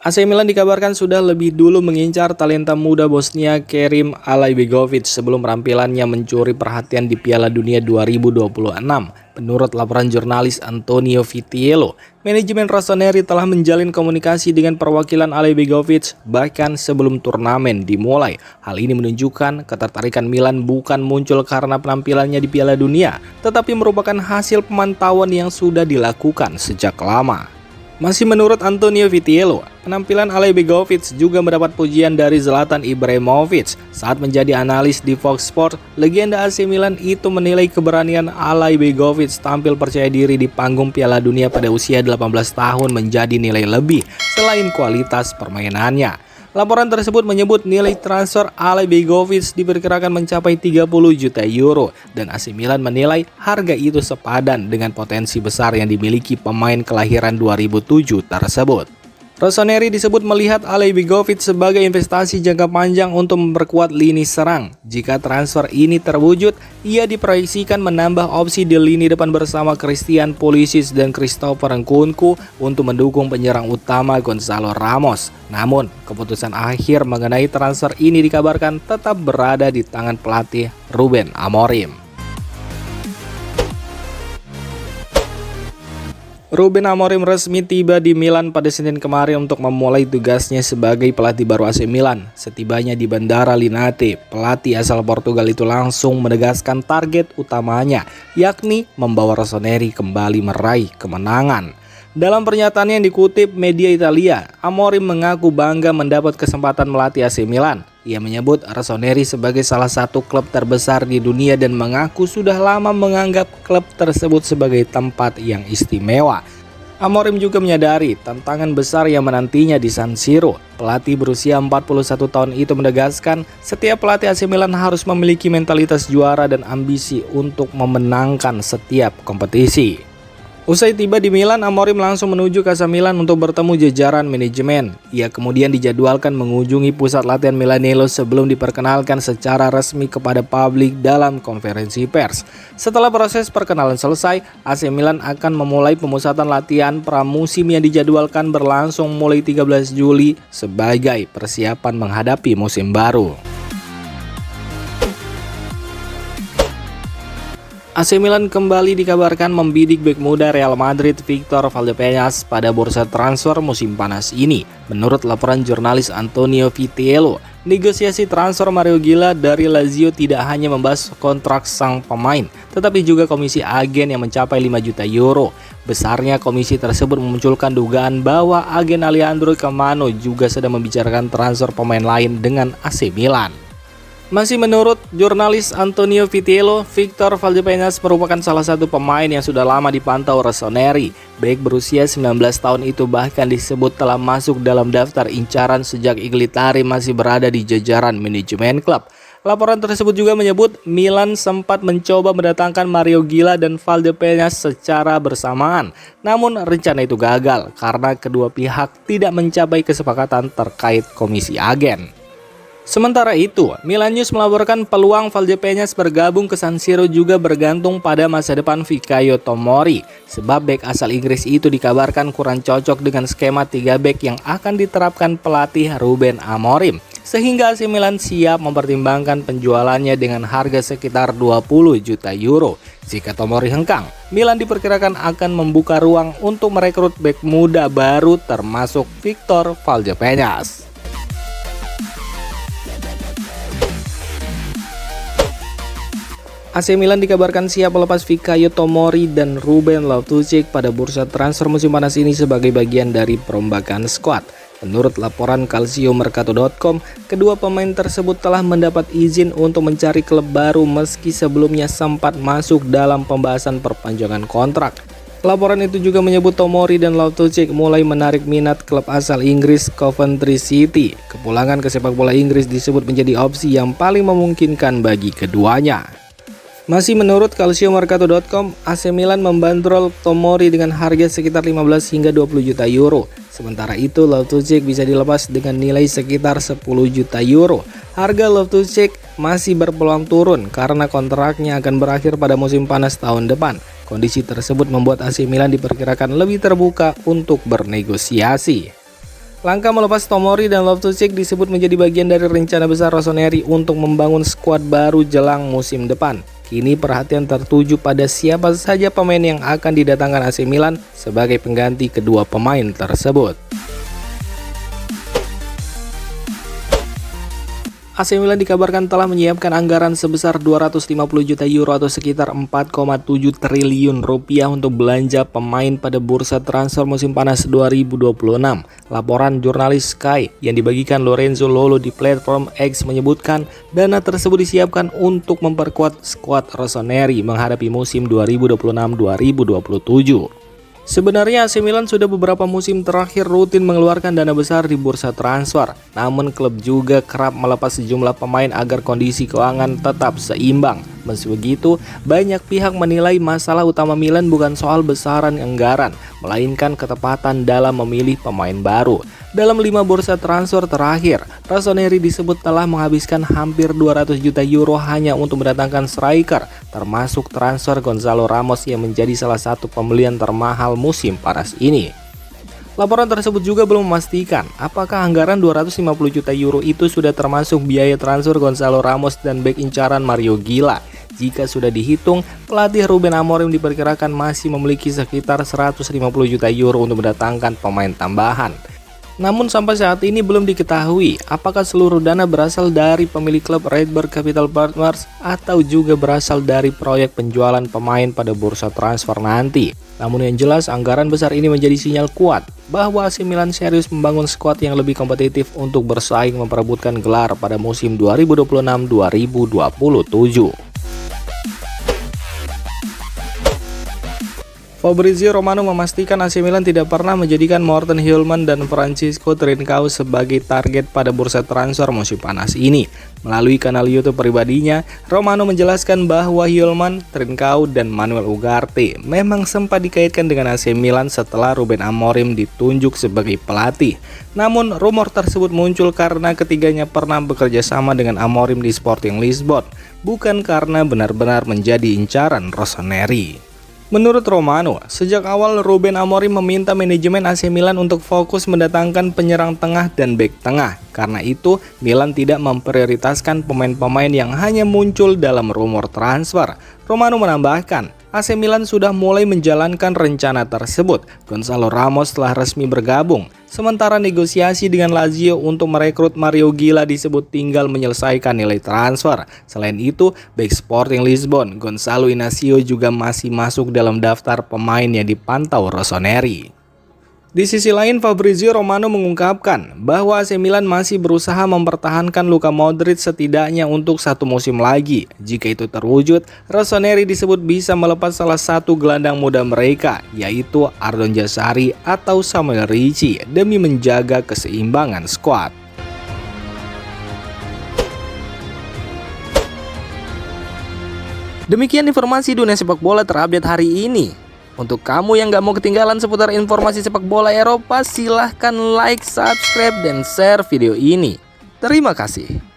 AC Milan dikabarkan sudah lebih dulu mengincar talenta muda Bosnia Kerim Alaibegovic sebelum penampilannya mencuri perhatian di Piala Dunia 2026. Menurut laporan jurnalis Antonio Vitiello, manajemen Rossoneri telah menjalin komunikasi dengan perwakilan Alaibegovic bahkan sebelum turnamen dimulai. Hal ini menunjukkan ketertarikan Milan bukan muncul karena penampilannya di Piala Dunia, tetapi merupakan hasil pemantauan yang sudah dilakukan sejak lama. Masih menurut Antonio Vitiello, penampilan Alaibegovic juga mendapat pujian dari Zlatan Ibrahimovic. Saat menjadi analis di Fox Sports, legenda AC Milan itu menilai keberanian Alaibegovic tampil percaya diri di panggung Piala Dunia pada usia 18 tahun menjadi nilai lebih selain kualitas permainannya. Laporan tersebut menyebut nilai transfer Alaibegovic diperkirakan mencapai 30 juta euro dan AC Milan menilai harga itu sepadan dengan potensi besar yang dimiliki pemain kelahiran 2007 tersebut. Rossoneri disebut melihat Alaibegovic sebagai investasi jangka panjang untuk memperkuat lini serang. Jika transfer ini terwujud, ia diproyeksikan menambah opsi di lini depan bersama Christian Pulisic dan Christopher Nkunku untuk mendukung penyerang utama Gonzalo Ramos. Namun, keputusan akhir mengenai transfer ini dikabarkan tetap berada di tangan pelatih Ruben Amorim. Ruben Amorim resmi tiba di Milan pada Senin kemarin untuk memulai tugasnya sebagai pelatih baru AC Milan. Setibanya di Bandara Linate, pelatih asal Portugal itu langsung menegaskan target utamanya, yakni membawa Rossoneri kembali meraih kemenangan. Dalam pernyataannya yang dikutip media Italia, Amorim mengaku bangga mendapat kesempatan melatih AC Milan. Ia menyebut Rossoneri sebagai salah satu klub terbesar di dunia dan mengaku sudah lama menganggap klub tersebut sebagai tempat yang istimewa. Amorim juga menyadari tantangan besar yang menantinya di San Siro. Pelatih berusia 41 tahun itu menegaskan setiap pelatih AC Milan harus memiliki mentalitas juara dan ambisi untuk memenangkan setiap kompetisi. Usai tiba di Milan, Amorim langsung menuju Casa Milan untuk bertemu jajaran manajemen. Ia kemudian dijadwalkan mengunjungi pusat latihan Milanello sebelum diperkenalkan secara resmi kepada publik dalam konferensi pers. Setelah proses perkenalan selesai, AC Milan akan memulai pemusatan latihan pramusim yang dijadwalkan berlangsung mulai 13 Juli sebagai persiapan menghadapi musim baru. AC Milan kembali dikabarkan membidik bek muda Real Madrid Victor Valdepeñas pada bursa transfer musim panas ini. Menurut laporan jurnalis Antonio Vitiello, negosiasi transfer Mario Gila dari Lazio tidak hanya membahas kontrak sang pemain, tetapi juga komisi agen yang mencapai 5 juta euro. Besarnya komisi tersebut memunculkan dugaan bahwa agen Alejandro Camano juga sedang membicarakan transfer pemain lain dengan AC Milan. Masih menurut jurnalis Antonio Vitiello, Victor Valdepeñas merupakan salah satu pemain yang sudah lama dipantau Rossoneri. Bek berusia 19 tahun itu bahkan disebut telah masuk dalam daftar incaran sejak Iglitari masih berada di jajaran manajemen klub. Laporan tersebut juga menyebut Milan sempat mencoba mendatangkan Mario Gila dan Valdepeñas secara bersamaan. Namun rencana itu gagal karena kedua pihak tidak mencapai kesepakatan terkait komisi agen. Sementara itu, Milan News melaporkan peluang Valdepeñas bergabung ke San Siro juga bergantung pada masa depan Fikayo Tomori. Sebab bek asal Inggris itu dikabarkan kurang cocok dengan skema 3 bek yang akan diterapkan pelatih Ruben Amorim. Sehingga AC Milan siap mempertimbangkan penjualannya dengan harga sekitar 20 juta euro. Jika Tomori hengkang, Milan diperkirakan akan membuka ruang untuk merekrut bek muda baru termasuk Victor Valdepeñas. AC Milan dikabarkan siap melepas Fikayo Tomori dan Ruben Loftus-Cheek pada bursa transfer musim panas ini sebagai bagian dari perombakan skuad. Menurut laporan calciomercato.com, kedua pemain tersebut telah mendapat izin untuk mencari klub baru meski sebelumnya sempat masuk dalam pembahasan perpanjangan kontrak. Laporan itu juga menyebut Tomori dan Loftus-Cheek mulai menarik minat klub asal Inggris Coventry City. Kepulangan ke sepak bola Inggris disebut menjadi opsi yang paling memungkinkan bagi keduanya. Masih menurut calciomercato.com, AC Milan membandrol Tomori dengan harga sekitar 15 hingga 20 juta euro. Sementara itu, Loftus-Cheek bisa dilepas dengan nilai sekitar 10 juta euro. Harga Loftus-Cheek masih berpeluang turun karena kontraknya akan berakhir pada musim panas tahun depan. Kondisi tersebut membuat AC Milan diperkirakan lebih terbuka untuk bernegosiasi. Langkah melepas Tomori dan Loftus-Cheek disebut menjadi bagian dari rencana besar Rossoneri untuk membangun skuad baru jelang musim depan. Kini perhatian tertuju pada siapa saja pemain yang akan didatangkan AC Milan sebagai pengganti kedua pemain tersebut. AC Milan dikabarkan telah menyiapkan anggaran sebesar 250 juta euro atau sekitar 4,7 triliun rupiah untuk belanja pemain pada bursa transfer musim panas 2026. Laporan jurnalis Sky yang dibagikan Lorenzo Lolo di platform X menyebutkan dana tersebut disiapkan untuk memperkuat skuad Rossoneri menghadapi musim 2026-2027. Sebenarnya AC Milan sudah beberapa musim terakhir rutin mengeluarkan dana besar di bursa transfer. Namun klub juga kerap melepas sejumlah pemain agar kondisi keuangan tetap seimbang. Meski begitu, banyak pihak menilai masalah utama Milan bukan soal besaran anggaran, melainkan ketepatan dalam memilih pemain baru. Dalam 5 bursa transfer terakhir, Rossoneri disebut telah menghabiskan hampir 200 juta euro hanya untuk mendatangkan striker, termasuk transfer Gonzalo Ramos yang menjadi salah satu pembelian termahal musim panas ini. Laporan tersebut juga belum memastikan apakah anggaran 250 juta euro itu sudah termasuk biaya transfer Gonzalo Ramos dan bek incaran Mario Gila. Jika sudah dihitung, pelatih Ruben Amorim diperkirakan masih memiliki sekitar 150 juta euro untuk mendatangkan pemain tambahan. Namun sampai saat ini belum diketahui apakah seluruh dana berasal dari pemilik klub Redbird Capital Partners atau juga berasal dari proyek penjualan pemain pada bursa transfer nanti. Namun yang jelas anggaran besar ini menjadi sinyal kuat bahwa AC Milan serius membangun skuad yang lebih kompetitif untuk bersaing memperebutkan gelar pada musim 2026-2027. Fabrizio Romano memastikan AC Milan tidak pernah menjadikan Morten Hjulmand dan Francisco Trincao sebagai target pada bursa transfer musim panas ini. Melalui kanal YouTube pribadinya, Romano menjelaskan bahwa Hjulmand, Trincao, dan Manuel Ugarte memang sempat dikaitkan dengan AC Milan setelah Ruben Amorim ditunjuk sebagai pelatih. Namun, rumor tersebut muncul karena ketiganya pernah bekerja sama dengan Amorim di Sporting Lisbon, bukan karena benar-benar menjadi incaran Rossoneri. Menurut Romano, sejak awal Ruben Amorim meminta manajemen AC Milan untuk fokus mendatangkan penyerang tengah dan bek tengah. Karena itu, Milan tidak memprioritaskan pemain-pemain yang hanya muncul dalam rumor transfer. Romano menambahkan, AC Milan sudah mulai menjalankan rencana tersebut. Gonzalo Ramos telah resmi bergabung. Sementara negosiasi dengan Lazio untuk merekrut Mario Gila disebut tinggal menyelesaikan nilai transfer. Selain itu, bek Sporting Lisbon, Gonzalo Inacio juga masih masuk dalam daftar pemain yang dipantau Rossoneri. Di sisi lain, Fabrizio Romano mengungkapkan bahwa AC Milan masih berusaha mempertahankan Luka Modric setidaknya untuk 1 musim lagi. Jika itu terwujud, Rossoneri disebut bisa melepas salah satu gelandang muda mereka, yaitu Ardon Jazari atau Samuel Ricci, demi menjaga keseimbangan skuad. Demikian informasi dunia sepak bola terupdate hari ini. Untuk kamu yang gak mau ketinggalan seputar informasi sepak bola Eropa, silahkan like, subscribe, dan share video ini. Terima kasih.